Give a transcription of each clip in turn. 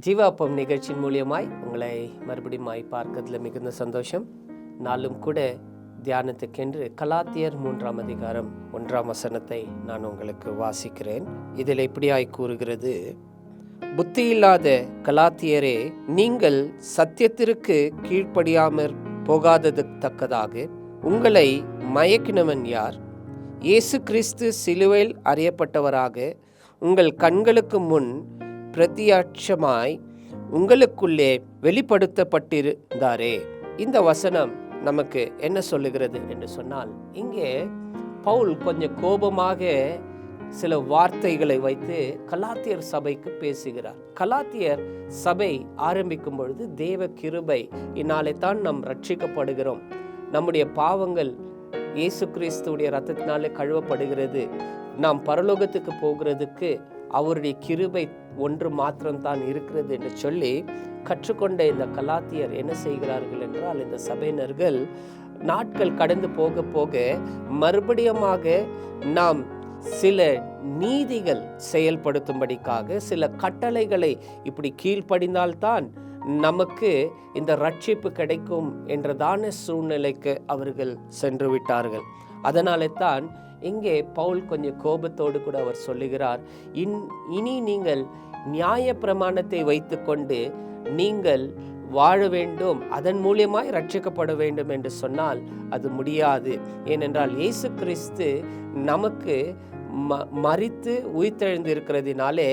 ஜீவாப்பம் நிகழ்ச்சியின் மூலியமாய் உங்களை மறுபடியும் பார்க்கறதுல மிகுந்த சந்தோஷம். நாளும் கூட தியானத்துக்கென்று கலாத்தியர் 3ஆம் அதிகாரம் 1ஆம் வசனத்தை நான் உங்களுக்கு வாசிக்கிறேன். இதில் இப்படியாய் கூறுகிறது: புத்தியில்லாத கலாத்தியரே, நீங்கள் சத்தியத்திற்கு கீழ்ப்படியாமற் போகாதது தக்கதாக உங்களை மயக்கினவன் யார்? இயேசு கிறிஸ்து சிலுவையில் அறையப்பட்டவராக உங்கள் கண்களுக்கு முன் பிரத்யட்சமாய் உங்களுக்குள்ளே வெளிப்படுத்தப்பட்டிருந்தாரே. இந்த வசனம் நமக்கு என்ன சொல்லுகிறது என்று சொன்னால், இங்கே பவுல் கொஞ்சம் கோபமாக சில வார்த்தைகளை வைத்து கலாத்தியர் சபைக்கு பேசுகிறார். கலாத்தியர் சபை ஆரம்பிக்கும் பொழுது தேவ கிருபை இந்நாளை தான் நாம் ரட்சிக்கப்படுகிறோம், நம்முடைய பாவங்கள் இயேசு கிறிஸ்துடைய இரத்தத்தினாலே கழுவப்படுகிறது, நாம் பரலோகத்துக்கு போகிறதுக்கு அவருடைய கிருபை ஒன்று மாத்திரம்தான் இருக்கிறது என்று சொல்லி கற்றுக்கொண்ட இந்த கலாத்தியர் என்ன செய்கிறார்கள் என்றால், இந்த சபையினர்கள் நாட்கள் கடந்து போக போக மறுபடியுமாக நாம் சில நீதிகள் செயல்படுத்தும்படிக்காக சில கட்டளைகளை இப்படி கீழ்ப்படிந்தால்தான் நமக்கு இந்த ரட்சிப்பு கிடைக்கும் என்றதான சூழ்நிலைக்கு அவர்கள் சென்று விட்டார்கள். அதனாலே தான் இங்கே பவுல் கொஞ்சம் கோபத்தோடு கூட அவர் சொல்லுகிறார், இனி நீங்கள் நியாய பிரமாணத்தை வைத்துக்கொண்டு நீங்கள் வாழ வேண்டும், அதன் மூலியமாய் ரட்சிக்கப்பட வேண்டும் என்று சொன்னால் அது முடியாது. ஏனென்றால் இயேசு கிறிஸ்து நமக்கு மரித்து உயிர்த்தெழுந்து இருக்கிறதினாலே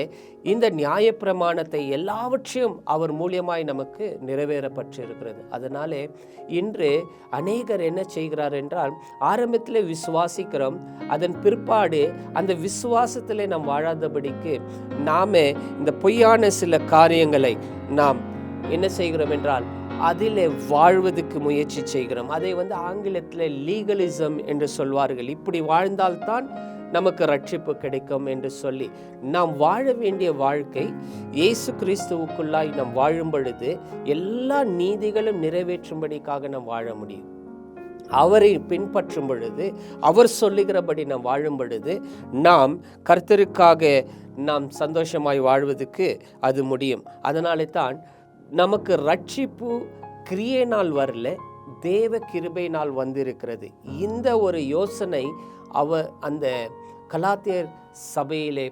இந்த நியாய பிரமாணத்தை எல்லாவற்றையும் அவர் மூலியமாய் நமக்கு நிறைவேறப்பட்டு இருக்கிறது. அதனாலே இன்று அநேகர் என்ன செய்கிறார் என்றால், ஆரம்பத்தில் விசுவாசிக்கிறோம், அதன் பிற்பாடு அந்த விசுவாசத்தில் நாம் வாழாதபடிக்கு நாம இந்த பொய்யான சில காரியங்களை நாம் என்ன செய்கிறோம் என்றால் அதிலே வாழ்வதற்கு முயற்சி செய்கிறோம். அதை ஆங்கிலத்தில் லீகலிசம் என்று சொல்வார்கள். இப்படி வாழ்ந்தால்தான் நமக்கு ரட்சிப்பு கிடைக்கும் என்று சொல்லி நாம் வாழ வேண்டிய வாழ்க்கை இயேசு கிறிஸ்துவுக்குள்ளாய் நாம் வாழும் பொழுது எல்லா நீதிகளும் நிறைவேற்றும்படிக்காக நாம் வாழ முடியும். அவரை பின்பற்றும் பொழுது, அவர் சொல்லுகிறபடி நாம் வாழும் பொழுது நாம் கர்த்தருக்காக நாம் சந்தோஷமாய் வாழ்வதற்கு அது முடியும். அதனாலே தான் நமக்கு ரட்சிப்பு கிரியையினால் வரல, தேவ கிருபையினால் வந்திருக்கிறது. இந்த ஒரு யோசனை அந்த கலாத்தியர் சபையிலே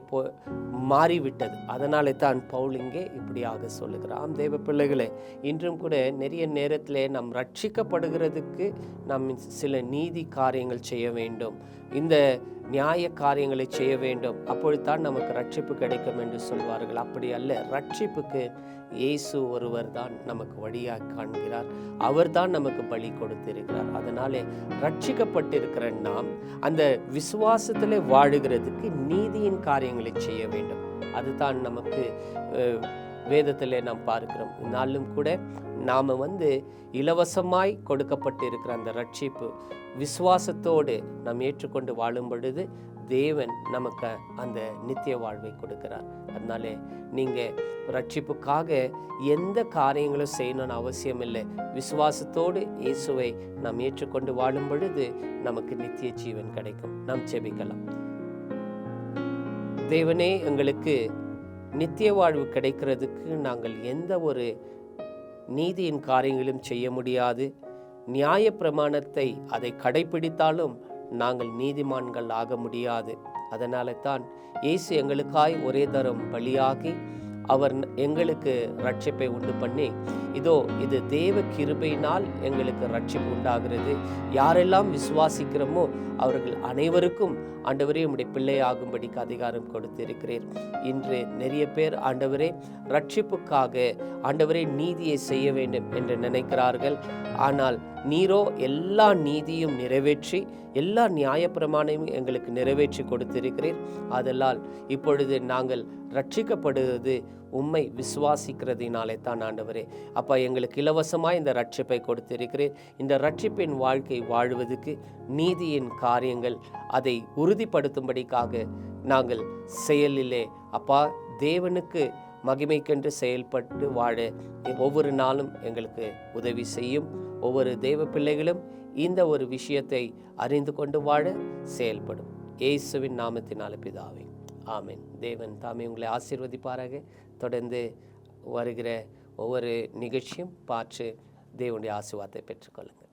மாறிவிட்டது. அதனாலே தான் பவுல் இங்கே இப்படியாக சொல்லுகிறான். தேவ பிள்ளைகளே, இன்றும் கூட நிறைய நேரத்திலே நாம் ரட்சிக்கப்படுகிறதுக்கு நாம் சில நீதி காரியங்கள் செய்ய வேண்டும், இந்த நியாய காரியங்களை செய்ய வேண்டும், அப்பொழுதுதான் நமக்கு ரட்சிப்பு கிடைக்கும் என்று சொல்வார்கள். அப்படி அல்ல. ரட்சிப்புக்கு இயேசு ஒருவர் தான் நமக்கு வழியாக காண்கிறார், அவர் தான் நமக்கு பலி கொடுத்திருக்கிறார். அதனாலே ரட்சிக்கப்பட்டிருக்கிற நாம் அந்த விசுவாசத்திலே வாழுகிறதுக்கு நீதியின் காரியங்களை செய்ய வேண்டும். அதுதான் நமக்கு வேதத்திலே நாம் பார்க்கிறோம். நாளும் கூட நாம் இலவசமாய் கொடுக்கப்பட்டு இருக்கிற அந்த ரட்சிப்பு விசுவாசத்தோடு நாம் ஏற்றுக்கொண்டு வாழும் பொழுது தேவன் நமக்கு அந்த நித்திய வாழ்வை கொடுக்கிறார். அதனாலே நீங்கள் ரட்சிப்புக்காக எந்த காரியங்களும் செய்யணும்னு அவசியம் இல்லை. விசுவாசத்தோடு இயேசுவை நாம் ஏற்றுக்கொண்டு வாழும் பொழுது நமக்கு நித்திய ஜீவன் கிடைக்கும். நாம் ஜெபிக்கலாம். தேவனே, எங்களுக்கு நித்திய வாழ்வு கிடைக்கிறதுக்கு நாங்கள் எந்த ஒரு நீதியின் காரியங்களும் செய்ய முடியாது. நியாய பிரமாணத்தை அதை கடைபிடித்தாலும் நாங்கள் நீதிமான்கள் ஆக முடியாது. அதனால தான் இயேசு எங்களுக்காய் ஒரே தரம் பலியாகி அவர் எங்களுக்கு ரட்சிப்பை உண்டு பண்ணி, இதோ இது தேவ கிருபையினால் எங்களுக்கு ரட்சிப்பு உண்டாகிறது, யாரெல்லாம் விசுவாசிக்கிறோமோ அவர்கள் அனைவருக்கும் ஆண்டவரே உம்முடைய பிள்ளையாகும்படிக்கு அதிகாரம் கொடுத்திருக்கிறீர். இன்று நிறைய பேர் ஆண்டவரே ரட்சிப்புக்காக ஆண்டவரே நீதியை செய்ய வேண்டும் என்று நினைக்கிறார்கள். ஆனால் நீரோ எல்லா நீதியும் நிறைவேற்றி எல்லா நியாயப்பிரமாணமும் எங்களுக்கு நிறைவேற்றி கொடுத்திருக்கிறீர். அதனால் இப்பொழுது நாங்கள் ரட்சிக்கப்படுவது உம்மை விசுவாசிக்கிறதினாலே தான் ஆண்டவரே. அப்பா, எங்களுக்கு இலவசமாக இந்த ரட்சிப்பை கொடுத்திருக்கிறேன். இந்த ரட்சிப்பின் வாழ்க்கை வாழ்வதற்கு நீதியின் காரியங்கள் அதை உறுதிப்படுத்தும்படிக்காக நாங்கள் செயலிலே அப்பா தேவனுக்கு மகிமைக்கென்று செயல்பட்டு வாழ ஒவ்வொரு நாளும் எங்களுக்கு உதவி செய்யும். ஒவ்வொரு தேவ பிள்ளைகளும் இந்த ஒரு விஷயத்தை அறிந்து கொண்டு வாழ செயல்படும். இயேசுவின் நாமத்தினால பிதாவே, ஆமென். தேவன் தாமே உங்களை ஆசீர்வதிப்பாராக. தொடர்ந்து வருகிற ஒவ்வொரு நிகழ்ச்சியும் பார்த்து தேவனுடைய ஆசீர்வாதத்தை பெற்றுக்கொள்ளுங்கள்.